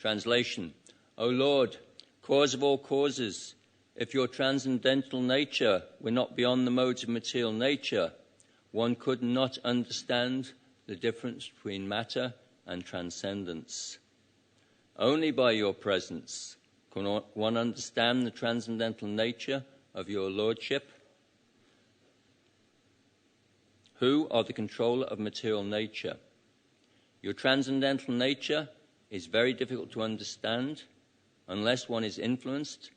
Translation: O Lord, cause of all causes, if your transcendental nature were not beyond the modes of material nature, one could not understand the difference between matter and transcendence. Only by your presence can one understand the transcendental nature of your Lordship, who are the controller of material nature. Your transcendental nature is very difficult to understand unless one is influenced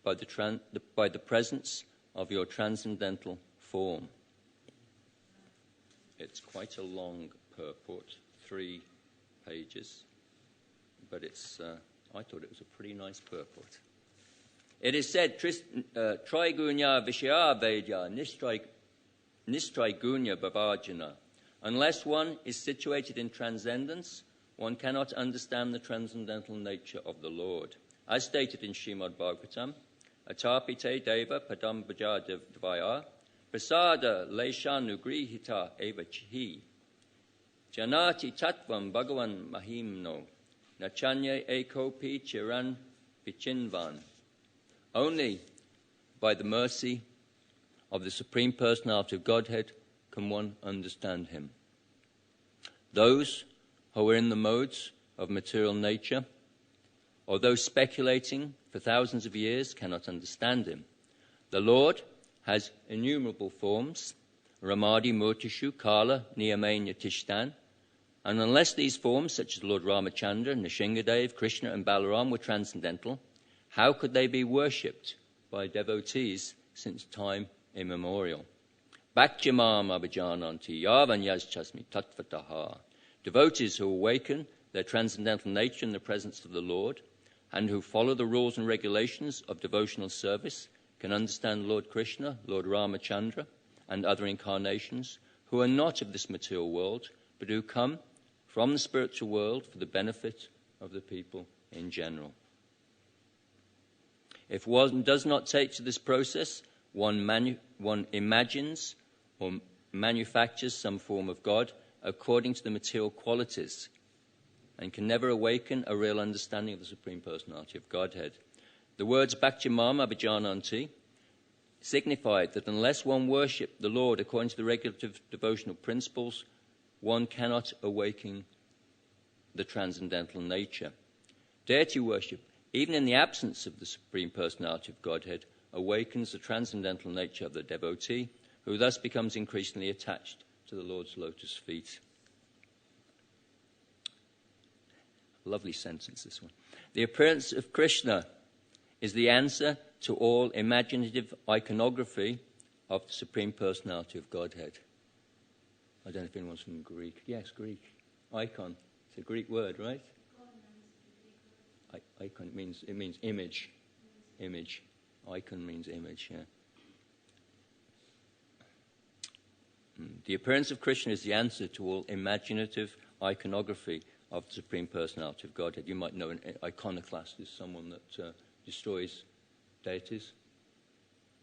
by the presence of your transcendental form. It's quite a long purport, 3 pages, but I thought it was a pretty nice purport. It is said, Trigunya Vishya Vedya Nistraigunya Bhavajana. Unless one is situated in transcendence, one cannot understand the transcendental nature of the Lord. As stated in Srimad Bhagavatam, Atapite Deva Padam Bhajadevaya Prasada Leshanugrihita Eva Chihi Janati Tatvam Bhagavan Mahimno Nachanya Ekopi Chiran Vichinvan. Only by the mercy of the Supreme Personality of Godhead can one understand him. Those who are in the modes of material nature, or those speculating for thousands of years, cannot understand him. The Lord has innumerable forms, Ramadi, Murtishu, Kala, Niyamanya, Tishtan, and unless these forms, such as Lord Ramachandra, Nrsingadev, Krishna and Balaram, were transcendental, how could they be worshipped by devotees since time immemorial? Bhaktyamam abhijananti yavan yaschasmi tattvataha. Devotees who awaken their transcendental nature in the presence of the Lord and who follow the rules and regulations of devotional service can understand Lord Krishna, Lord Ramachandra, and other incarnations who are not of this material world, but who come from the spiritual world for the benefit of the people in general. If one does not take to this process, one imagines or manufactures some form of God according to the material qualities and can never awaken a real understanding of the Supreme Personality of Godhead. The words Bhaktyamam Abhijananti signify that unless one worship the Lord according to the regulative devotional principles, one cannot awaken the transcendental nature. Deity worship, even in the absence of the Supreme Personality of Godhead, awakens the transcendental nature of the devotee, who thus becomes increasingly attached to the Lord's lotus feet. Lovely sentence, this one. The appearance of Krishna is the answer to all imaginative iconography of the Supreme Personality of Godhead. I don't know if anyone's from Greek. Yes, Greek. Icon. It's a Greek word, right? Icon means image. Image. Icon means image, yeah. The appearance of Krishna is the answer to all imaginative iconography of the Supreme Personality of Godhead. You might know an iconoclast is someone that destroys deities.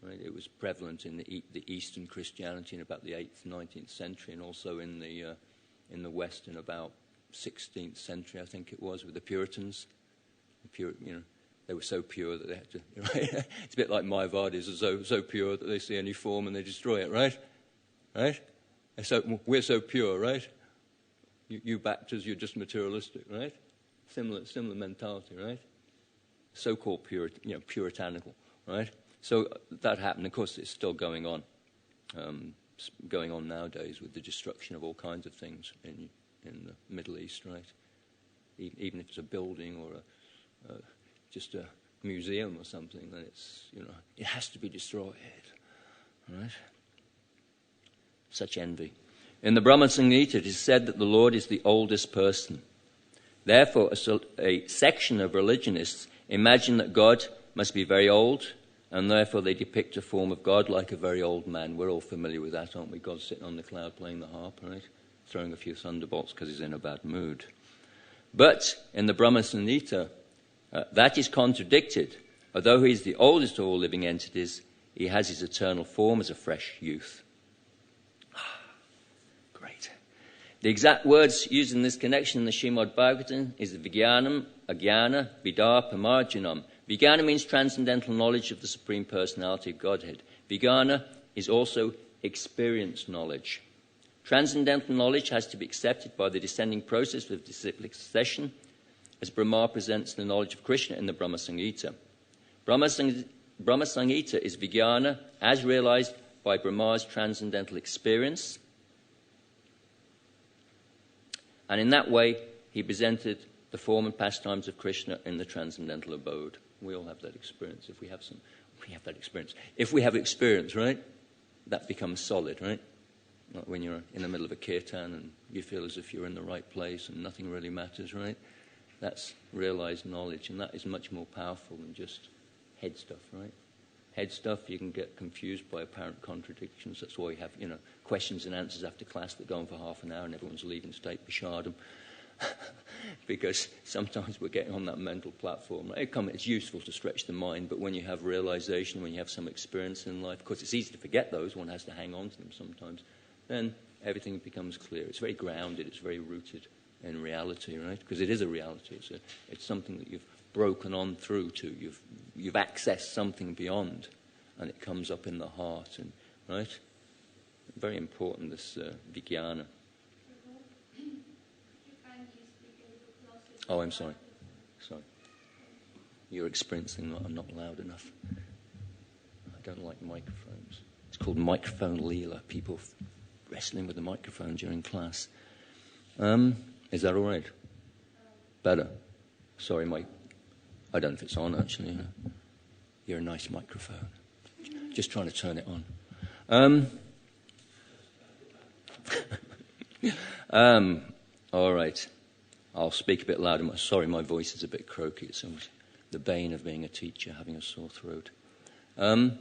Right? It was prevalent in the Eastern Christianity in about the 8th, 19th century, and also in the West in about 16th century, I think it was, with the Puritans. They were so pure that they had to. Right? It's a bit like Mayavadis are so pure that they see any form and they destroy it. Right? Right? We're so pure, right? You Baptists, you're just materialistic, right? Similar mentality, right? So-called puritanical, right? So that happened. Of course, it's still going on nowadays with the destruction of all kinds of things in the Middle East, right? Even if it's a building or just a museum or something, then it has to be destroyed, right? Such envy. In the Brahma Samhita, it is said that the Lord is the oldest person. Therefore, a section of religionists imagine that God must be very old, and therefore they depict a form of God like a very old man. We're all familiar with that, aren't we? God sitting on the cloud playing the harp, right? Throwing a few thunderbolts because he's in a bad mood. But in the Brahma Samhita, that is contradicted. Although he is the oldest of all living entities, he has his eternal form as a fresh youth. Great. The exact words used in this connection in the Srimad Bhagavatam is Vijnanam, Ajnana, Vidar, Pamarjanam. Vijnana means transcendental knowledge of the Supreme Personality of Godhead. Vijnana is also experienced knowledge. Transcendental knowledge has to be accepted by the descending process of disciplic succession, as Brahma presents the knowledge of Krishna in the Brahma Samhita. Brahma Samhita is Vijnana as realized by Brahma's transcendental experience. And in that way, he presented the form and pastimes of Krishna in the transcendental abode. We all have that experience. If we have experience, right? That becomes solid, right? Like when you're in the middle of a kirtan and you feel as if you're in the right place and nothing really matters, right? That's realized knowledge, and that is much more powerful than just head stuff, right? Head stuff, you can get confused by apparent contradictions. That's why we have, questions and answers after class that go on for half an hour and everyone's leaving to take Prashadam. Because sometimes we're getting on that mental platform. It's useful to stretch the mind, but when you have realization, when you have some experience in life, of course it's easy to forget those, one has to hang on to them sometimes, then everything becomes clear. It's very grounded, it's very rooted in reality, right? Because it is a reality. It's something that you've broken on through to. You've accessed something beyond, and it comes up in the heart, and right? Very important, this Vijnana. Oh, I'm sorry. Sorry. You're experiencing that I'm not loud enough. I don't like microphones. It's called microphone leela. People wrestling with the microphone during class. Is that all right? Better. Sorry, Mike. I don't know if it's on, actually. You're a nice microphone. Just trying to turn it on. All right. I'll speak a bit louder. Sorry, my voice is a bit croaky. It's almost the bane of being a teacher, having a sore throat. Ajnana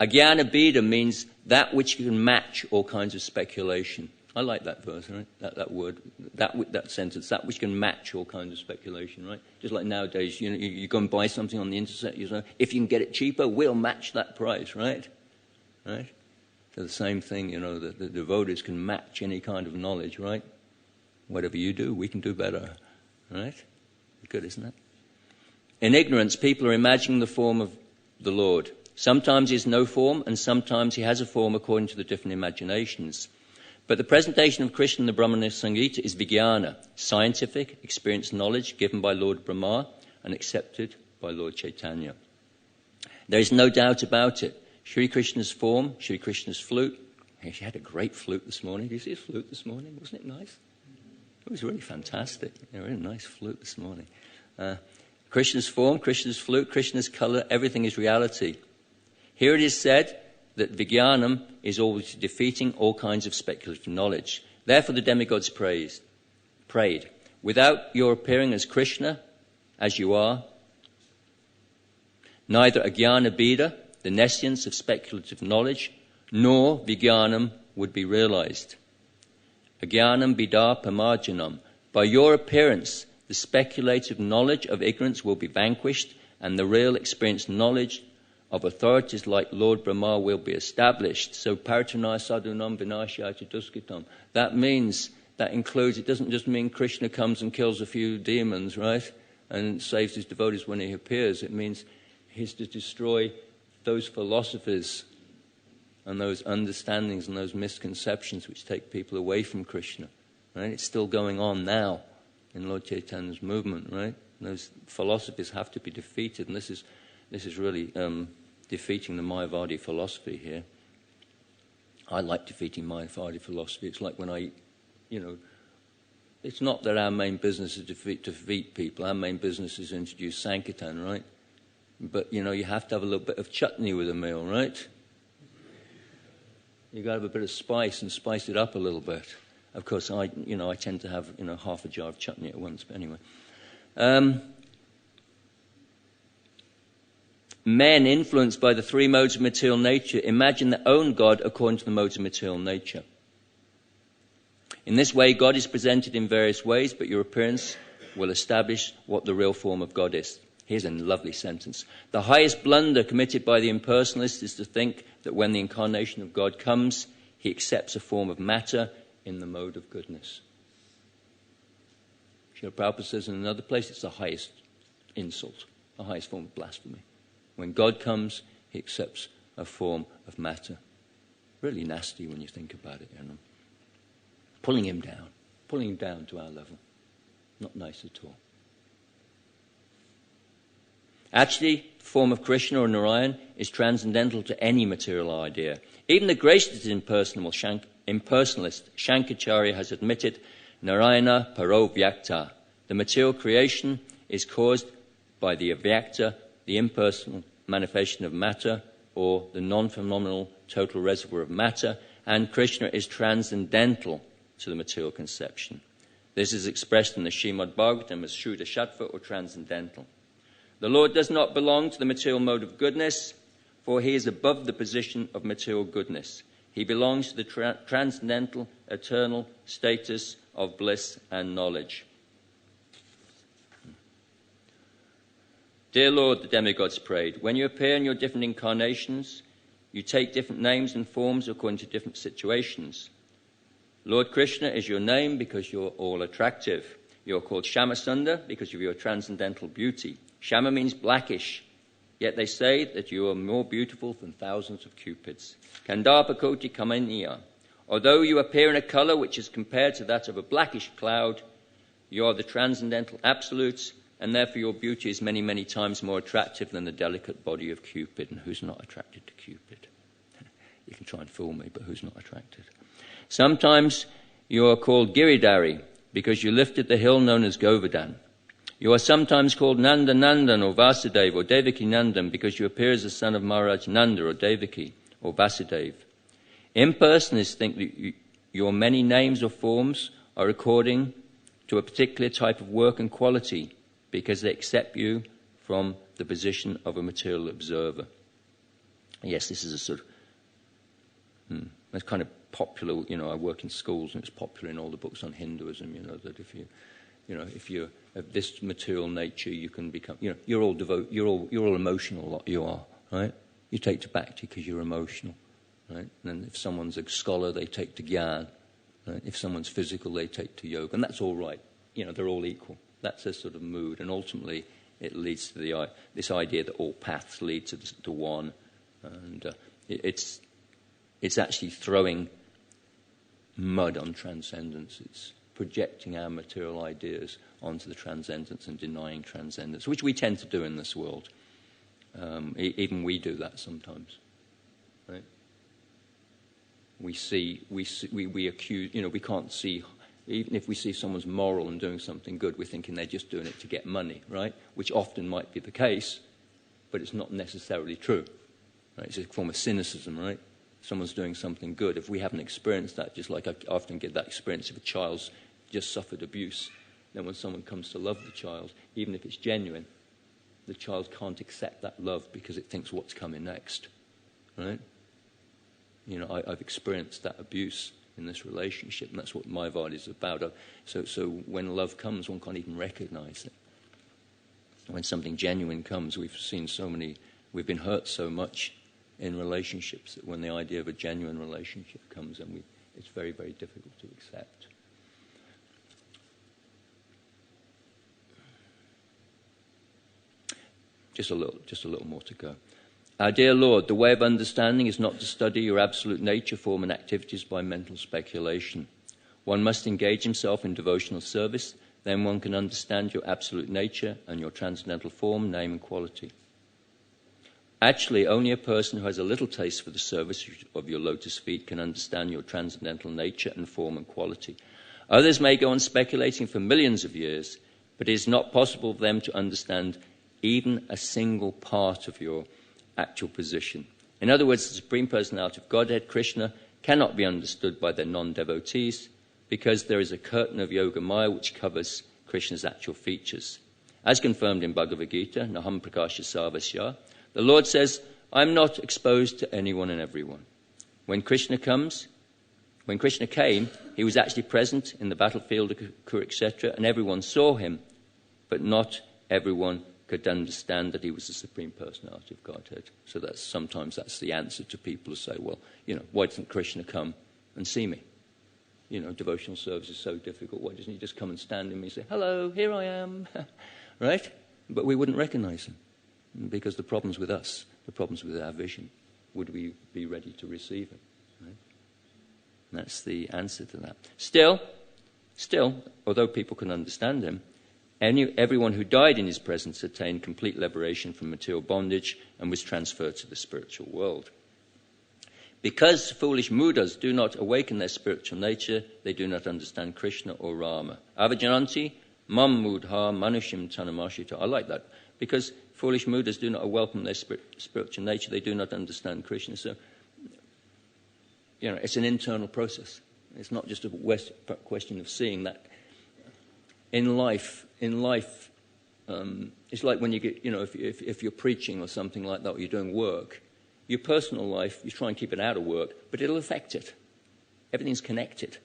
Bheda means that which can match all kinds of speculation. I like that verse, right? That word, that sentence, that which can match all kinds of speculation, right? Just like nowadays, you go and buy something on the internet, if you can get it cheaper, we'll match that price, right? Right? So the same thing, the devotees can match any kind of knowledge, right? Whatever you do, we can do better, right? Good, isn't it? In ignorance, people are imagining the form of the Lord. Sometimes he has no form, and sometimes he has a form according to the different imaginations. But the presentation of Krishna in the Brahmana Samhita is Vijnana, scientific, experienced knowledge given by Lord Brahma and accepted by Lord Chaitanya. There is no doubt about it. Sri Krishna's form, Sri Krishna's flute. He had a great flute this morning. Did you see his flute this morning? Wasn't it nice? It was really fantastic. A really nice flute this morning. Krishna's form, Krishna's flute, Krishna's colour, everything is reality. Here it is said that Vijnanam is always defeating all kinds of speculative knowledge. Therefore the demigods prayed, without your appearing as Krishna, as you are, neither Ajnana Bheda, the nescience of speculative knowledge, nor Vijnanam would be realized. Ajnanam Bheda Pamarjanam. By your appearance, the speculative knowledge of ignorance will be vanquished, and the real experienced knowledge of authorities like Lord Brahma will be established. So Paritana Sadhunam Vinashaya Duskitam. That includes, it doesn't just mean Krishna comes and kills a few demons, right? And saves his devotees when he appears. It means he's to destroy those philosophies and those understandings and those misconceptions which take people away from Krishna. Right? It's still going on now in Lord Chaitanya's movement, right? And those philosophies have to be defeated, and this is really defeating the Mayavadi philosophy here. I like defeating Mayavadi philosophy. It's like when it's not that our main business is to defeat people. Our main business is to introduce Sankirtan, right? But, you have to have a little bit of chutney with a meal, right? You've got to have a bit of spice and spice it up a little bit. Of course, I tend to have, half a jar of chutney at once, but anyway. Men influenced by the three modes of material nature imagine their own God according to the modes of material nature. In this way, God is presented in various ways, but your appearance will establish what the real form of God is. Here's a lovely sentence. The highest blunder committed by the impersonalist is to think that when the incarnation of God comes, he accepts a form of matter in the mode of goodness. Srila Prabhupada says in another place it's the highest insult, the highest form of blasphemy. When God comes, he accepts a form of matter. Really nasty when you think about it, you know. Pulling him down to our level. Not nice at all. Actually, the form of Krishna or Narayan is transcendental to any material idea. Even the greatest impersonalist, Shankaracharya, has admitted Narayana Paro Vyakta. The material creation is caused by the avyakta, the impersonal manifestation of matter, or the non-phenomenal total reservoir of matter, and Krishna is transcendental to the material conception. This is expressed in the Srimad Bhagavatam as Shuddha Sattva, or transcendental. The Lord does not belong to the material mode of goodness, for he is above the position of material goodness. He belongs to the transcendental, eternal status of bliss and knowledge. Dear Lord, the demigods prayed, when you appear in your different incarnations, you take different names and forms according to different situations. Lord Krishna is your name because you're all attractive. You're called Shyamasundar because of your transcendental beauty. Shyama means blackish, yet they say that you are more beautiful than thousands of cupids. Kandapakoti Kamaniya. Although you appear in a color which is compared to that of a blackish cloud, you are the transcendental absolutes, and therefore your beauty is many, many times more attractive than the delicate body of Cupid. And who's not attracted to Cupid? You can try and fool me, but who's not attracted? Sometimes you are called Giridhari because you lifted the hill known as Govardhan. You are sometimes called Nanda Nandan or Vasudeva or Devaki Nandan because you appear as the son of Maharaj Nanda or Devaki or Vasudeva. Impersonalists think that your many names or forms are according to a particular type of work and quality because they accept you from the position of a material observer. Yes, this is a sort of, that's kind of popular, I work in schools and it's popular in all the books on Hinduism, that if you're of this material nature, you can become, you're all emotional, like you are, right? You take to bhakti because you're emotional, right? And if someone's a scholar, they take to gyan. Right? If someone's physical, they take to yoga, and that's all right. They're all equal. That's a sort of mood, and ultimately it leads to this idea that all paths lead to one, and it's actually throwing mud on transcendence. It's projecting our material ideas onto the transcendence and denying transcendence, which we tend to do in this world. Even we do that sometimes, right? We accuse, we can't see, even if we see someone's moral and doing something good, we're thinking they're just doing it to get money, right? Which often might be the case, but it's not necessarily true, right? It's a form of cynicism, right? Someone's doing something good. If we haven't experienced that, just like I often get that experience if a child's just suffered abuse, then when someone comes to love the child, even if it's genuine, the child can't accept that love because it thinks what's coming next, right? I've experienced that abuse in this relationship, and that's what Mayavad is about. So when love comes, one can't even recognize it. When something genuine comes, we've been hurt so much in relationships that when the idea of a genuine relationship comes, and it's very, very difficult to accept. Just a little more to go. Our dear Lord, the way of understanding is not to study your absolute nature, form, and activities by mental speculation. One must engage himself in devotional service, then one can understand your absolute nature and your transcendental form, name, and quality. Actually, only a person who has a little taste for the service of your lotus feet can understand your transcendental nature and form and quality. Others may go on speculating for millions of years, but it is not possible for them to understand even a single part of your actual position. In other words, the Supreme Personality of Godhead, Krishna, cannot be understood by their non-devotees because there is a curtain of Yoga Maya which covers Krishna's actual features. As confirmed in Bhagavad Gita, Naham Prakasha Sarvasya, the Lord says, I'm not exposed to anyone and everyone. When Krishna came, he was actually present in the battlefield of Kurukshetra, and everyone saw him, but not everyone could understand that he was the Supreme Personality of Godhead. So sometimes that's the answer to people who say, well, why doesn't Krishna come and see me? devotional service is so difficult. Why doesn't he just come and stand in me and say, hello, here I am, right? But we wouldn't recognize him because the problem's with us, the problem's with our vision. Would we be ready to receive him? Right? And that's the answer to that. Still, although people can understand him, everyone who died in his presence attained complete liberation from material bondage and was transferred to the spiritual world. Because foolish Mudas do not awaken their spiritual nature, they do not understand Krishna or Rama. Avajananti, mam mudha manushim tanamashita. I like that. Because foolish Mudas do not awaken their spiritual nature, they do not understand Krishna. So, it's an internal process. It's not just a question of seeing that. In life, it's like when you get, if you're preaching or something like that, or you're doing work, your personal life, you try and keep it out of work, but it'll affect it. Everything's connected,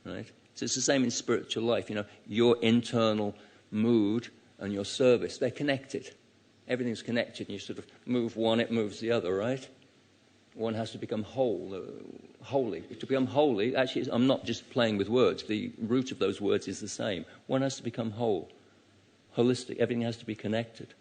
right? So it's the same in spiritual life. Your internal mood and your service, they're connected. Everything's connected, and you sort of move one, it moves the other, right? One has to become holy. To become holy, actually, I'm not just playing with words. The root of those words is the same. One has to become whole, holistic. Everything has to be connected.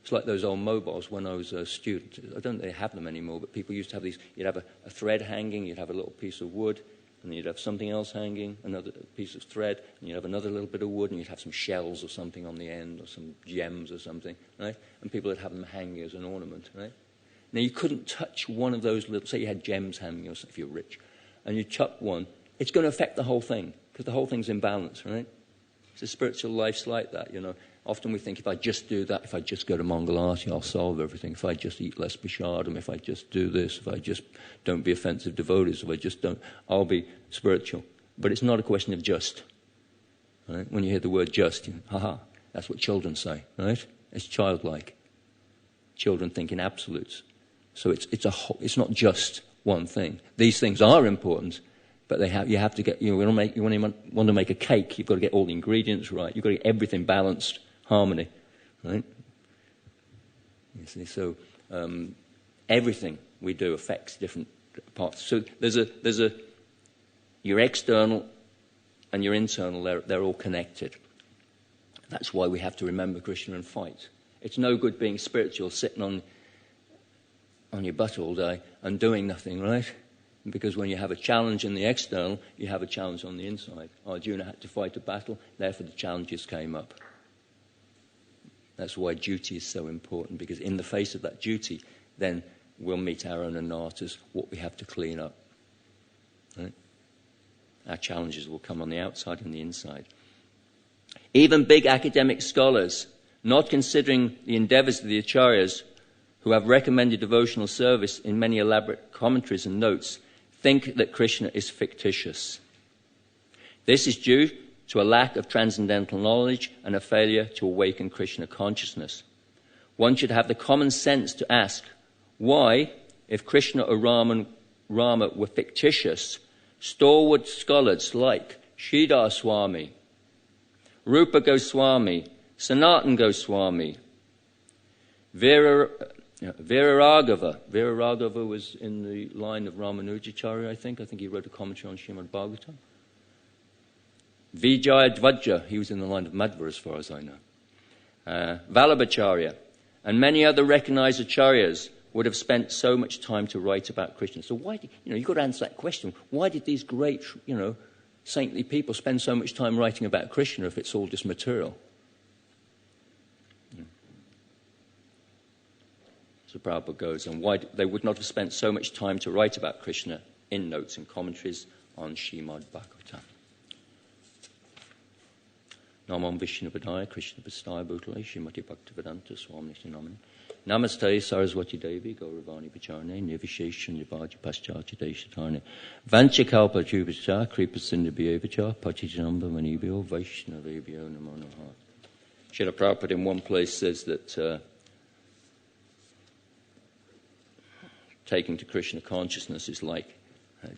It's like those old mobiles when I was a student. I don't think they have them anymore, but people used to have these. You'd have a thread hanging, you'd have a little piece of wood, and then you'd have something else hanging, another piece of thread, and you'd have another little bit of wood, and you'd have some shells or something on the end, or some gems or something, right? And people would have them hanging as an ornament, right? Now, you couldn't touch one of those little, say you had gems hanging, or something, if you're rich, and you chuck one, it's going to affect the whole thing, because the whole thing's in balance, right? So spiritual life's like that, Often we think if I just do that, if I just go to Mangalati, I'll solve everything. If I just eat less prashadam, if I just do this, if I just don't be offensive devotees, if I just don't, I'll be spiritual. But it's not a question of just. Right? When you hear the word just, that's what children say, right? It's childlike. Children think in absolutes. So it's not just one thing. These things are important, but you have to get, you want to make a cake, you've got to get all the ingredients right. You've got to get everything balanced. Harmony, right? You see, so everything we do affects different parts. So there's your external and your internal. They're all connected. That's why we have to remember Krishna and fight. It's no good being spiritual, sitting on your butt all day and doing nothing, right? Because when you have a challenge in the external, you have a challenge on the inside. Arjuna had to fight a battle, therefore the challenges came up. That's why duty is so important, because in the face of that duty, then we'll meet our own anatas, what we have to clean up. Right? Our challenges will come on the outside and the inside. Even big academic scholars, not considering the endeavors of the acharyas, who have recommended devotional service in many elaborate commentaries and notes, think that Krishna is fictitious. This is due to a lack of transcendental knowledge and a failure to awaken Krishna consciousness. One should have the common sense to ask, why, if Krishna or Rama were fictitious, stalwart scholars like Sridhar Swami, Rupa Goswami, Sanatan Goswami, Viraraghava was in the line of Ramanujacharya, I think he wrote a commentary on Srimad Bhagavatam. Vijayadvaja, he was in the line of Madhva as far as I know. Vallabhacharya, and many other recognized acharyas would have spent so much time to write about Krishna. So why, you've got to answer that question. Why did these great, saintly people spend so much time writing about Krishna if it's all just material? So Prabhupada goes on why they would not have spent so much time to write about Krishna in notes and commentaries on Srimad Bhagavatam. Namam Vishnu Padaya Krishna Pastaya Bhutale Srimati Bhaktivedanta Swami Naman. Namaste Saraswati Devi Gauravani Pacharne Nivisheshan Yavaji Paschacha Deshatane Vanchakalpa Jubicha Kripa Sindhibhyevacha Pachijanamba Manibhyo Vaishnavebhyo Namo Namaha. Srila Prabhupada in one place says that taking to Krishna consciousness is like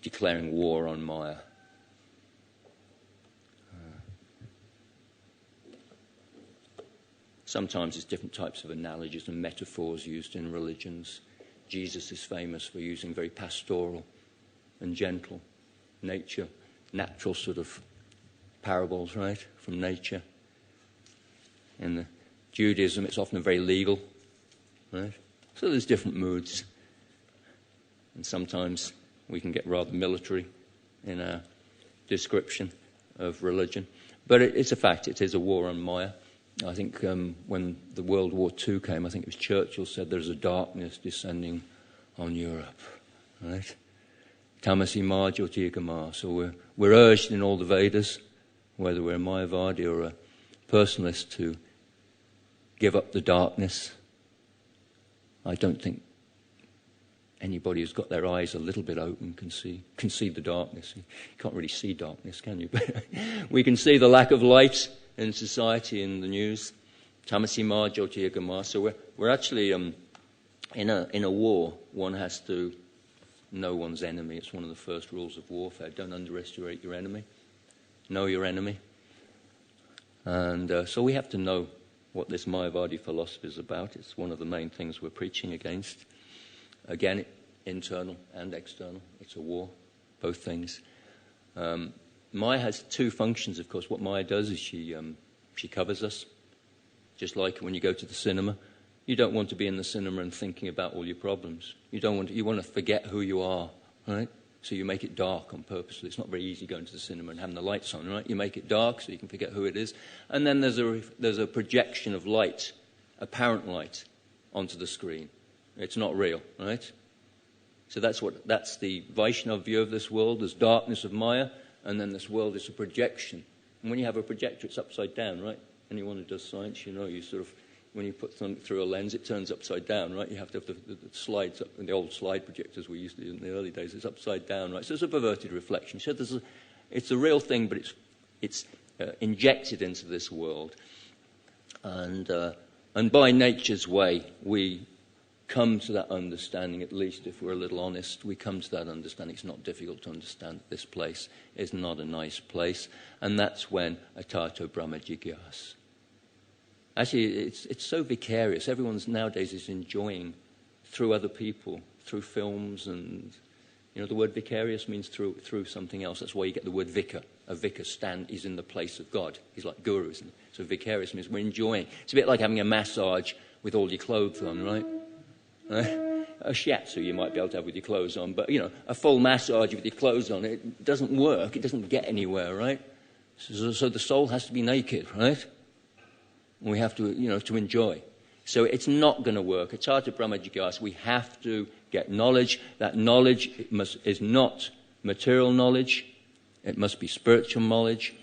declaring war on Maya. Sometimes there's different types of analogies and metaphors used in religions. Jesus is famous for using very pastoral and gentle nature natural sort of parables, right, from nature. In the Judaism, it's often very legal, right? So there's different moods. And sometimes we can get rather military in our description of religion. But it's a fact, it is a war on Maya. I think when the World War II came, I think it was Churchill said there's a darkness descending on Europe, right? Tamasi ma jyotirgamaya. So we're urged in all the Vedas, whether we're a Mayavadi or a personalist, to give up the darkness. I don't think anybody who's got their eyes a little bit open can see the darkness. You can't really see darkness, can you? But we can see the lack of light in society, in the news. Tamasi ma jyotirgamaya. So we're actually in a war. One has to know one's enemy. It's one of the first rules of warfare. Don't underestimate your enemy. Know your enemy. And so we have to know what this Mayavadi philosophy is about. It's one of the main things we're preaching against. Again, internal and external. It's a war, both things. Maya has two functions, of course. What Maya does is she covers us. Just like when you go to the cinema. You don't want to be in the cinema and thinking about all your problems. You want to forget who you are, right? So you make it dark on purpose. It's not very easy going to the cinema and having the lights on, right? You make it dark so you can forget who it is. And then there's a projection of light, apparent light, onto the screen. It's not real, right? So that's the Vaishnava view of this world. There's darkness of Maya, and then this world is a projection. And when you have a projector, it's upside down, right? Anyone who does science, you sort of, when you put something through a lens, it turns upside down, right? You have to have the slides up, and the old slide projectors we used to in the early days, it's upside down, right? So it's a perverted reflection. So it's a real thing, but it's injected into this world. And by nature's way, we come to that understanding, at least if we're a little honest, we come to that understanding. It's not difficult to understand that this place is not a nice place. And that's when Atato Brahma Jigyas. Actually, it's so vicarious. Everyone nowadays is enjoying through other people, through films, and the word vicarious means through something else. That's why you get the word vicar. A vicar is in the place of God. He's like guru, isn't he? So vicarious means we're enjoying. It's a bit like having a massage with all your clothes on, right? A shiatsu you might be able to have with your clothes on, but a full massage with your clothes on, it doesn't work. It doesn't get anywhere, right? So the soul has to be naked, right? We have to, to enjoy. So it's not going to work. Atata Brahma Jigyasa, we have to get knowledge. That knowledge is not material knowledge. It must be spiritual knowledge.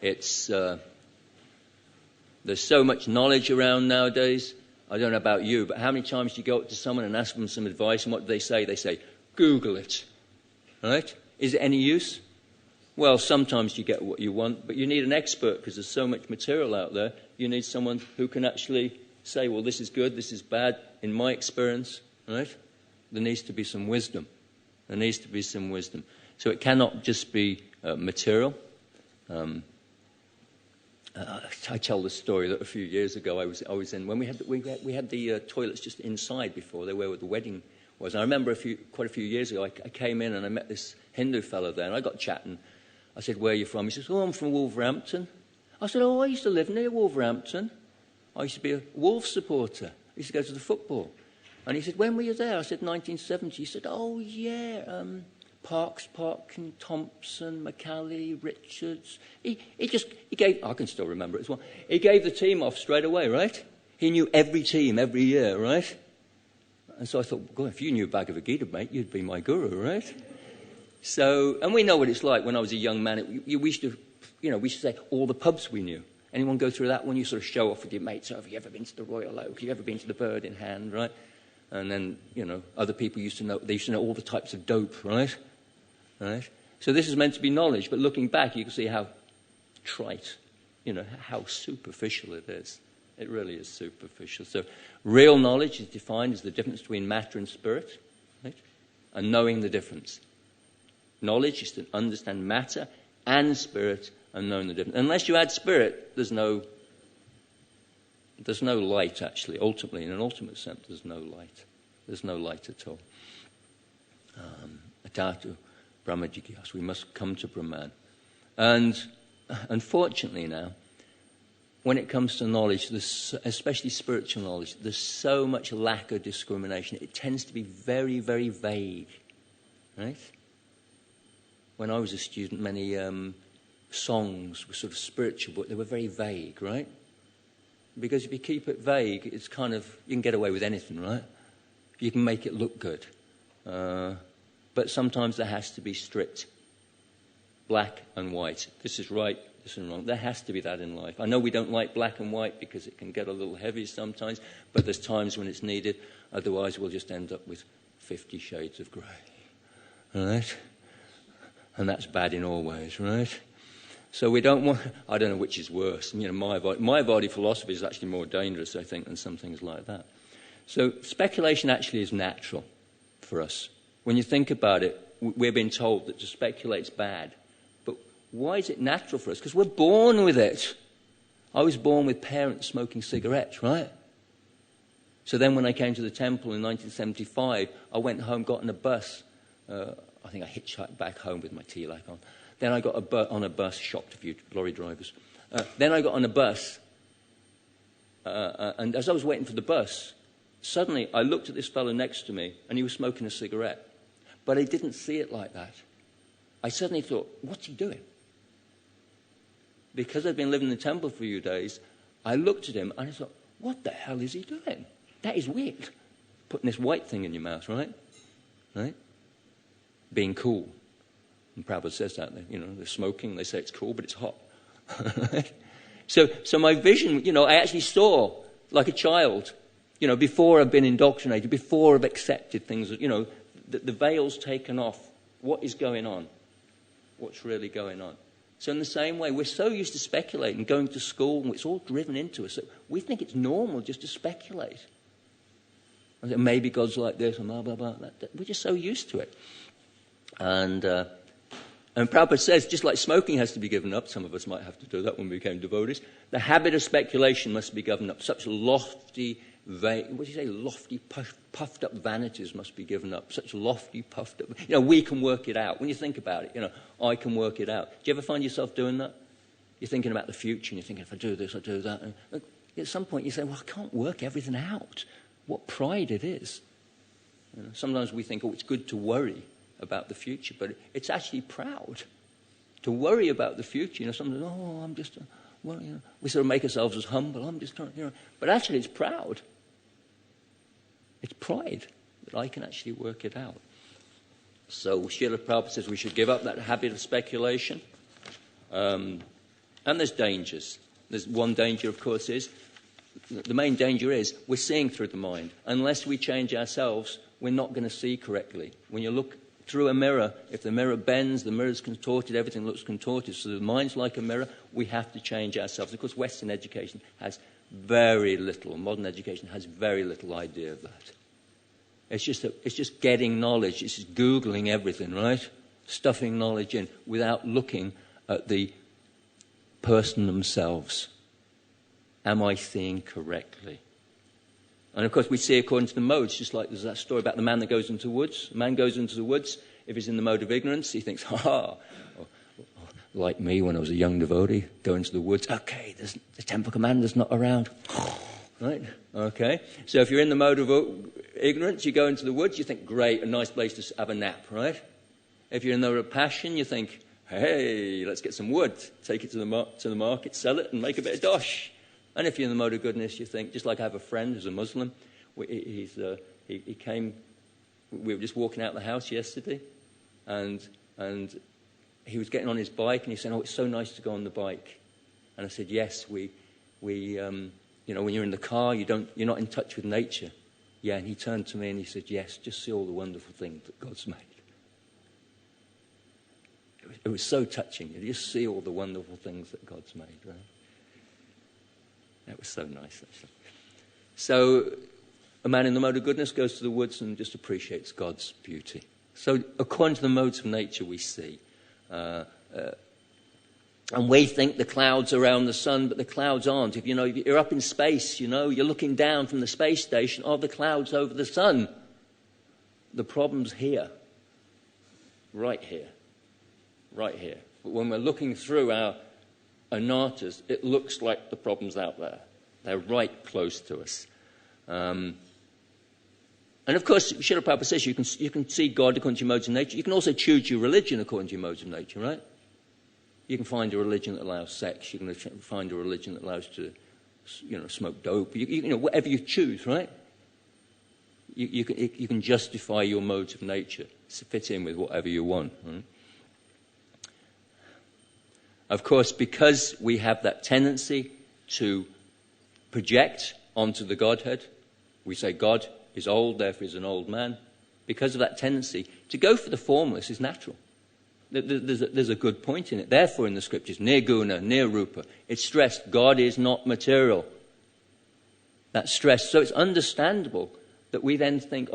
It's there's so much knowledge around nowadays. I don't know about you, but how many times do you go up to someone and ask them some advice, and what do they say? They say, Google it. Right? Is it any use? Well, sometimes you get what you want, but you need an expert because there's so much material out there. You need someone who can actually say, well, this is good, this is bad, in my experience. Right? There needs to be some wisdom. There needs to be some wisdom. So it cannot just be material. I tell this story that a few years ago I was in when we had the toilets just inside before they were where the wedding was. And I remember quite a few years ago I came in and I met this Hindu fellow there, and I got chatting. I said, "Where are you from?" He says, "Oh, I'm from Wolverhampton." I said, "Oh, I used to live near Wolverhampton. I used to be a Wolves supporter. I used to go to the football." And he said, "When were you there?" I said, 1970. He said, "Oh, yeah, Parks, Thompson, McCallie, Richards." He gave, I can still remember it as well. He gave the team off straight away, right? He knew every team every year, right? And so I thought, God, if you knew Bhagavad Gita, mate, you'd be my guru, right? So, and we know what it's like. When I was a young man, we used to say all the pubs we knew. Anyone go through that one? You sort of show off with your mates. Oh, have you ever been to the Royal Oak? Have you ever been to the Bird in Hand, right? And then, other people used to know, they used to know all the types of dope, right? Right? So this is meant to be knowledge, but looking back, you can see how trite, how superficial it is. It really is superficial. So real knowledge is defined as the difference between matter and spirit, right? And knowing the difference. Knowledge is to understand matter and spirit and knowing the difference. Unless you add spirit, there's no There's no light, actually. Ultimately, in an ultimate sense, there's no light. There's no light at all. Atatu Brahma Jigyas. We must come to Brahman. And unfortunately now, when it comes to knowledge, especially spiritual knowledge, there's so much lack of discrimination. It tends to be very, very vague, right? When I was a student, many songs were sort of spiritual, but they were very vague, right? Because if you keep it vague, it's kind of, you can get away with anything, right? You can make it look good. But sometimes there has to be strict black and white. This is right, this is wrong. There has to be that in life. I know we don't like black and white because it can get a little heavy sometimes, but there's times when it's needed. Otherwise, we'll just end up with 50 shades of grey. All right? And that's bad in all ways, right? So we don't want... I don't know which is worse. You know, my body philosophy is actually more dangerous, I think, than some things like that. So speculation actually is natural for us. When you think about it, we're being told that to speculate's bad. Why is it natural for us? Because we're born with it. I was born with parents smoking cigarettes, right? So then when I came to the temple in 1975, I went home, got on a bus. I think I hitchhiked back home with my tilak on. Then I got on a bus, shocked a few lorry drivers. Then I got on a bus, and as I was waiting for the bus, suddenly I looked at this fellow next to me, and he was smoking a cigarette. But I didn't see it like that. I suddenly thought, what's he doing? Because I'd been living in the temple for a few days, I looked at him and I thought, what the hell is he doing? That is weird. Putting this white thing in your mouth, right? Right? Being cool. And Prabhupada says that. You know, they're smoking, they say it's cool, but it's hot. So my vision, you know, I actually saw, like a child, you know, before I've been indoctrinated, before I've accepted things, you know, the veil's taken off. What is going on? What's really going on? So in the same way, we're so used to speculating, going to school, and it's all driven into us that we think it's normal just to speculate. And that maybe God's like this, and blah, blah, blah. We're just so used to it. And Prabhupada says, just like smoking has to be given up, some of us might have to do that when we became devotees, the habit of speculation must be given up. Such lofty, lofty, puffed up vanities must be given up. Such lofty, puffed up... You know, we can work it out. When you think about it, you know, I can work it out. Do you ever find yourself doing that? You're thinking about the future, and you're thinking, if I do this, I do that. And at some point you say, well, I can't work everything out. What pride it is. You know, sometimes we think, oh, it's good to worry about the future, but it's actually proud to worry about the future. You know, sometimes, oh, I'm just... well, you know, we sort of make ourselves as humble. I'm just trying, you know. But actually it's proud. It's pride that I can actually work it out. So Srila Prabhupada says we should give up that habit of speculation. And there's dangers. There's one danger, of course, is the main danger is we're seeing through the mind. Unless we change ourselves, we're not going to see correctly. When you look through a mirror, if the mirror bends, the mirror's contorted, everything looks contorted. So the mind's like a mirror. We have to change ourselves. Of course, Western education has very little, modern education has very little idea of that. It's just getting knowledge. It's just Googling everything, right? Stuffing knowledge in without looking at the person themselves. Am I seeing correctly? And of course, we see according to the modes, just like there's that story about the man that goes into the woods. A man goes into the woods. If he's in the mode of ignorance, he thinks, like me when I was a young devotee, go into the woods. Okay, the temple commander's not around. Right? Okay. So if you're in the mode of ignorance, you go into the woods, you think, great, a nice place to have a nap, right? If you're in the mode of passion, you think, hey, let's get some wood, take it to the market, sell it, and make a bit of dosh. And if you're in the mode of goodness, you think, just like I have a friend who's a Muslim, he came, we were just walking out the house yesterday, and he was getting on his bike, and he said, oh, it's so nice to go on the bike. And I said, yes, we you know, when you're in the car, you're not in touch with nature. Yeah, and he turned to me and he said, yes, just see all the wonderful things that God's made. It was so touching. You just see all the wonderful things that God's made, right? That was so nice, actually. So a man in the mode of goodness goes to the woods and just appreciates God's beauty. So according to the modes of nature we see, And we think the clouds are around the sun, but the clouds aren't. If you're up in space, you're looking down from the space station, are the clouds over the sun? The problem's here. Right here. Right here. But when we're looking through our anatas, it looks like the problem's out there. They're right close to us. And of course, Srila Prabhupada says you can see God according to your modes of nature. You can also choose your religion according to your modes of nature, right? You can find a religion that allows sex. You can find a religion that allows to, smoke dope. Whatever you choose, right? You can justify your modes of nature to fit in with whatever you want. Right? Of course, because we have that tendency to project onto the Godhead, we say God is old, therefore he's an old man. Because of that tendency, to go for the formless is natural. There's a good point in it. Therefore, in the scriptures, nirguna, nirrupa, it's stressed, God is not material. That's stressed. So it's understandable that we then think,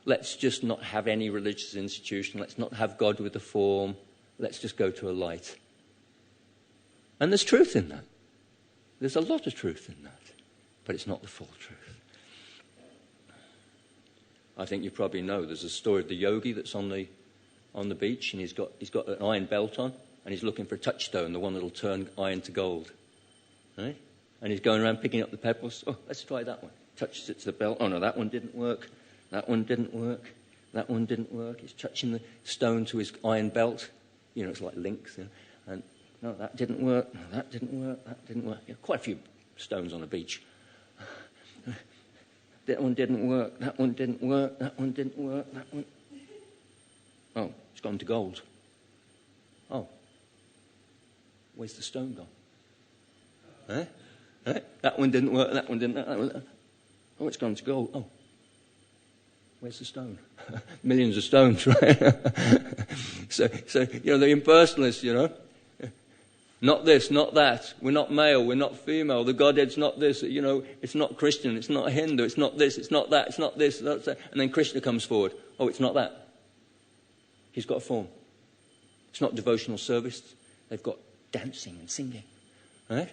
let's just not have any religious institution. Let's not have God with a form. Let's just go to a light. And there's truth in that. There's a lot of truth in that. But it's not the full truth. I think you probably know there's a story of the yogi that's on the beach, and he's got an iron belt on, and he's looking for a touchstone, the one that'll turn iron to gold. Right? And he's going around picking up the pebbles. Let's try that one. Touches it to the belt. Oh no, that one didn't work. That one didn't work. That one didn't work. He's touching the stone to his iron belt. It's like links. And no, that didn't work. No, that didn't work. That didn't work. Quite a few stones on a beach. That one didn't work. That one didn't work. That one didn't work. That one. Oh, it's gone to gold. Oh, where's the stone gone? That one didn't work. That one didn't. That one. Oh, it's gone to gold. Oh, where's the stone? Millions of stones, right? so the impersonalists, not this, not that. We're not male. We're not female. The Godhead's not this. It's not Christian. It's not Hindu. It's not this. It's not that. It's not this. That's that. And then Krishna comes forward. Oh, it's not that. He's got a form. It's not devotional service. They've got dancing and singing, right?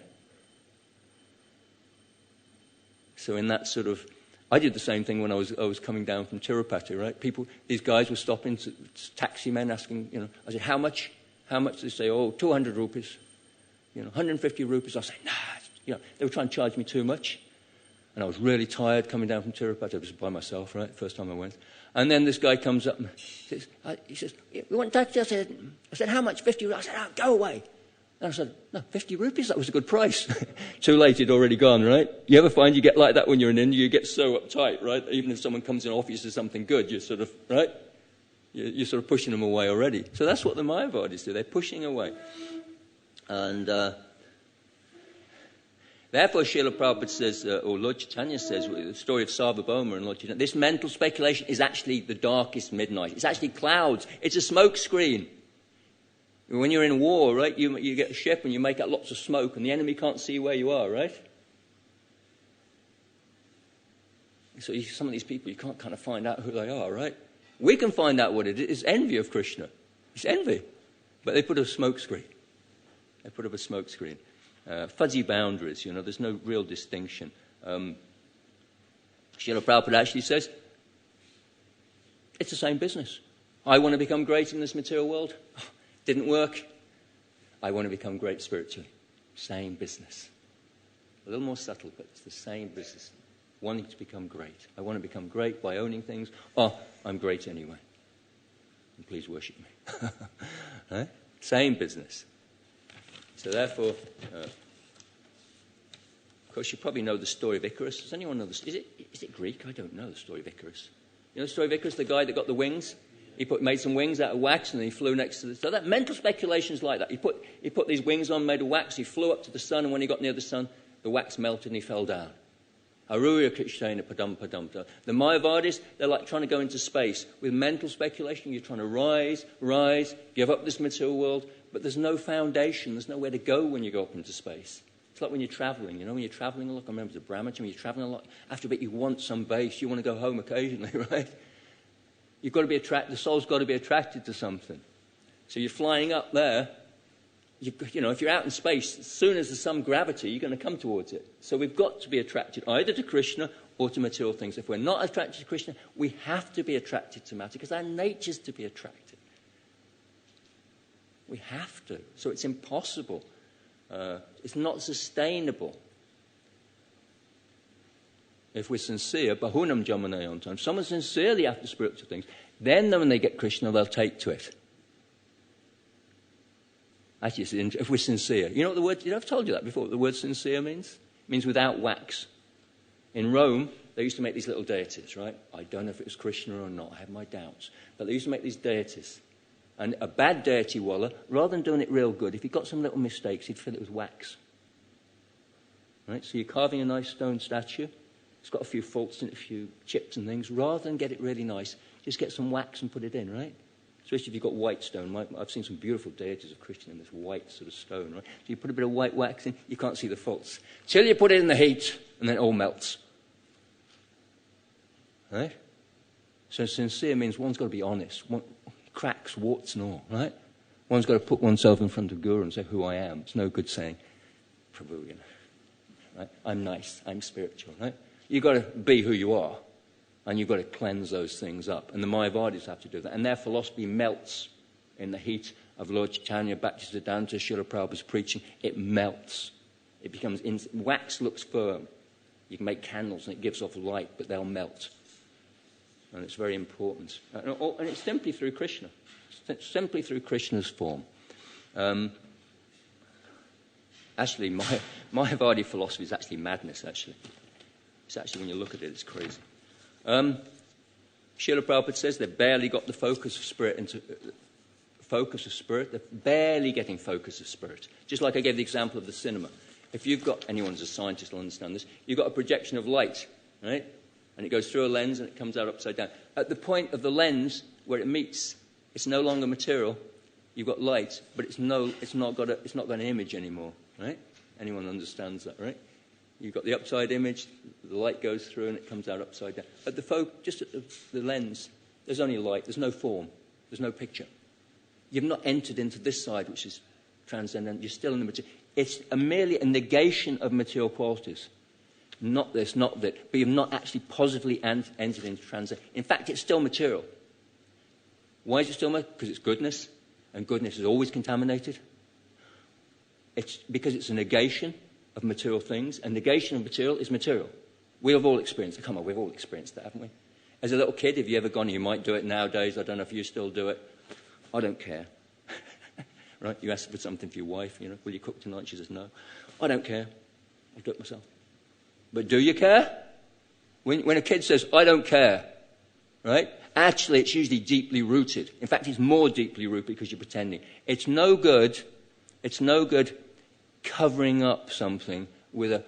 So in that sort of, I did the same thing when I was coming down from Tirupati, right? These guys were stopping, taxi men asking, I said, how much? How much? They say, 200 rupees, 150 rupees. I say, nah, they were trying to charge me too much. And I was really tired coming down from Tirupati. I was by myself, right? First time I went. And then this guy comes up and he says, we want taxi. I said, how much? 50 rupees. I said, go away. And I said, no, 50 rupees, that was a good price. Too late, he'd already gone, right? You ever find you get like that when you're in India? You get so uptight, right? Even if someone comes in and offers you something good, you're sort of, right? You're sort of pushing them away already. So that's what the Mayavadis do. They're pushing away. And therefore, Srila Prabhupada says, or Lord Chaitanya says, the story of Sarvabhauma and Lord Chaitanya, this mental speculation is actually the darkest midnight. It's actually clouds. It's a smoke screen. When you're in war, right, you get a ship and you make out lots of smoke and the enemy can't see where you are, right? So some of these people, you can't kind of find out who they are, right? We can find out what it is. It's envy of Krishna. It's envy. But they put up a smoke screen. They put up a smoke screen. Fuzzy boundaries, there's no real distinction. Srila Prabhupada actually says, it's the same business. I want to become great in this material world. Didn't work. I want to become great spiritually. Same business. A little more subtle, but it's the same business. Wanting to become great. I want to become great by owning things. I'm great anyway. And please worship me. Right? Same business. So therefore, of course, you probably know the story of Icarus. Does anyone know this? Is it Greek? I don't know the story of Icarus. You know the story of Icarus, the guy that got the wings? He made some wings out of wax and he flew next to the... So that mental speculation is like that. He put these wings on made of wax, he flew up to the sun, and when he got near the sun, the wax melted and he fell down. Aruya Krishna Padam Padam. The Mayavadis, they're like trying to go into space. With mental speculation, you're trying to rise, give up this material world, but there's no foundation, there's nowhere to go when you go up into space. It's like when you're travelling, when you're travelling a lot, I remember the Brahmacharya, when you're travelling a lot, after a bit you want some base, you want to go home occasionally, right? You've got to be attracted, the soul's got to be attracted to something. So you're flying up there, you know, if you're out in space, as soon as there's some gravity, you're going to come towards it. So we've got to be attracted either to Krishna or to material things. If we're not attracted to Krishna, we have to be attracted to matter because our nature's to be attracted. We have to. So it's impossible. It's not sustainable. If we're sincere, bahunam jamanayantam, if someone's sincerely after spiritual things, then when they get Krishna, they'll take to it. Actually, if we're sincere. You know what the word, I've told you that before, what the word sincere means? It means without wax. In Rome, they used to make these little deities, right? I don't know if it was Krishna or not, I have my doubts. But they used to make these deities. And a bad deity walla, rather than doing it real good, if he got some little mistakes, he'd fill it with wax. Right? So you're carving a nice stone statue. It's got a few faults and a few chips and things. Rather than get it really nice, just get some wax and put it in, right? Especially if you've got white stone. I've seen some beautiful deities of Krishna in this white sort of stone, right? So you put a bit of white wax in, you can't see the faults. Till you put it in the heat, and then it all melts. Right? So sincere means one's got to be honest. One, cracks, warts and all, right? One's got to put oneself in front of Guru and say who I am. It's no good saying, Prabhu, you know, right? I'm nice, I'm spiritual, right? You've got to be who you are. And you've got to cleanse those things up. And the Mayavadis have to do that. And their philosophy melts in the heat of Lord Chaitanya, Bhaktisiddhanta, Srila Prabhupada's preaching. It melts. It becomes, wax looks firm. You can make candles and it gives off light, but they'll melt. And it's very important. And it's simply through Krishna. It's simply through Krishna's form. Actually, Mayavadi philosophy is actually madness, actually. It's actually, when you look at it, it's crazy. Srila Prabhupada says they've barely got the focus of spirit into focus of spirit. They're barely getting focus of spirit. Just like I gave the example of the cinema. If you've got, anyone's a scientist will understand this, you've got a projection of light, right? And it goes through a lens and it comes out upside down. At the point of the lens where it meets, it's no longer material. You've got light, but it's not got an image anymore, right? Anyone understands that, right? You've got the upside image, the light goes through and it comes out upside down. At just at the lens, there's only light, there's no form, there's no picture. You've not entered into this side, which is transcendent, you're still in the material. It's merely a negation of material qualities. Not this, not that, but you've not actually positively entered into transcendence. In fact, it's still material. Why is it still material? Because it's goodness, and goodness is always contaminated. It's because it's a negation of material things, and negation of material is material. We have all experienced it. Come on, we've all experienced that, haven't we? As a little kid, have you ever gone, you might do it nowadays, I don't know if you still do it, I don't care. Right? You ask for something for your wife, you know, will you cook tonight? She says, no. I don't care. I'll do it myself. But do you care? When a kid says, I don't care, right? Actually, it's usually deeply rooted. In fact, it's more deeply rooted because you're pretending. It's no good covering up something with a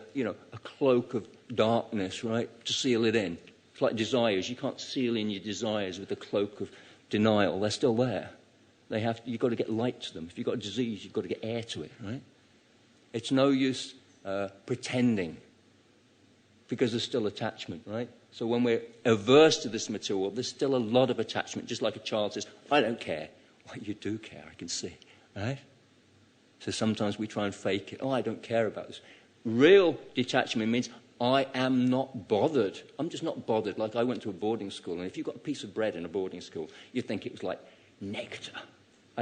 cloak of darkness, right, to seal it in. It's like desires. You can't seal in your desires with a cloak of denial. They're still there. You've got to get light to them. If you've got a disease, you've got to get air to it, right? It's no use pretending because there's still attachment, right? So when we're averse to this material world, there's still a lot of attachment, just like a child says, I don't care. Well, you do care, I can see, right? So sometimes we try and fake it. Oh, I don't care about this. Real detachment means I am not bothered. I'm just not bothered. Like I went to a boarding school, and if you got a piece of bread in a boarding school, you'd think it was like nectar.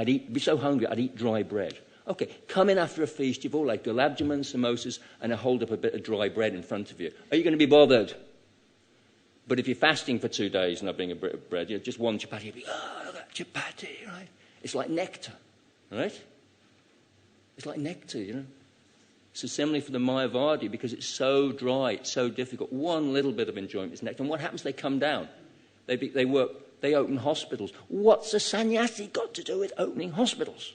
Be so hungry, I'd eat dry bread. Okay, come in after a feast, you've all like gulab jamun, samosas, and I hold up a bit of dry bread in front of you. Are you going to be bothered? But if you're fasting for 2 days and not being a bit of bread, just one chapati, you'll be, oh, look at that chapati, right? It's like nectar, right? It's like nectar, you know. So similarly for the Mayavadi, because it's so dry, it's so difficult, one little bit of enjoyment is nectar. And what happens? They come down. They open hospitals. What's a sannyasi got to do with opening hospitals?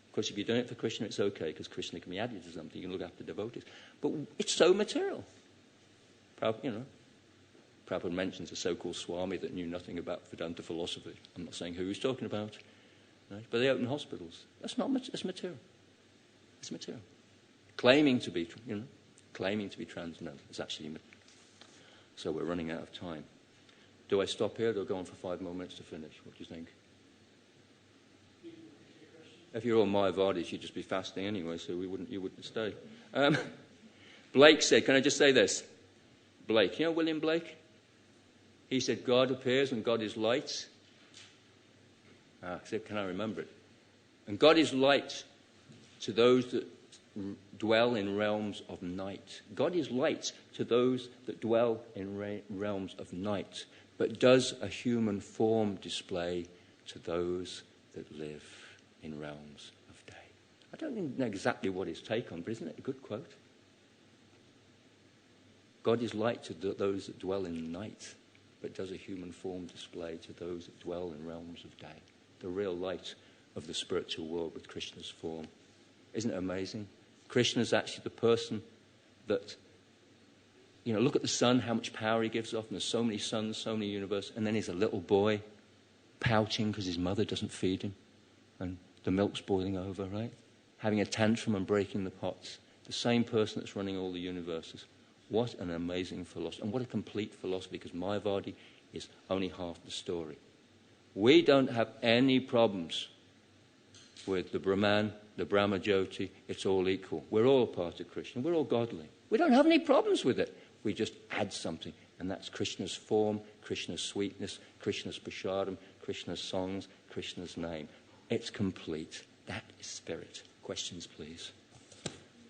Of course, if you're doing it for Krishna, it's okay, because Krishna can be added to something. You can look after devotees. But it's so material. Prabhupada mentions a so-called Swami that knew nothing about Vedanta philosophy. I'm not saying who he's talking about. Right? But they open hospitals. That's material. It's material. Claiming to be transcendental. It's actually. So we're running out of time. Do I stop here or do I go on for 5 more minutes to finish? What do you think? If you're all Mayavadis, you'd just be fasting anyway, so you wouldn't stay. Blake said, can I just say this? Blake, you know William Blake? He said, God appears and God is light. Can I remember it? And God is light to those that dwell in realms of night. God is light to those that dwell in realms of night, but does a human form display to those that live in realms of day. I don't know exactly what his take on, but isn't it a good quote? God is light to those that dwell in night, but does a human form display to those that dwell in realms of day. The real light of the spiritual world with Krishna's form. Isn't it amazing? Krishna is actually the person that, look at the sun, how much power he gives off, and there's so many suns, so many universes, and then he's a little boy pouting because his mother doesn't feed him, and the milk's boiling over, right? Having a tantrum and breaking the pots. The same person that's running all the universes. What an amazing philosophy, and what a complete philosophy, because Mayavadi is only half the story. We don't have any problems with the Brahman, the Brahma Jyoti. It's all equal. We're all part of Krishna. We're all godly. We don't have any problems with it. We just add something, and that's Krishna's form, Krishna's sweetness, Krishna's prasadam, Krishna's songs, Krishna's name. It's complete. That is spirit. Questions, please.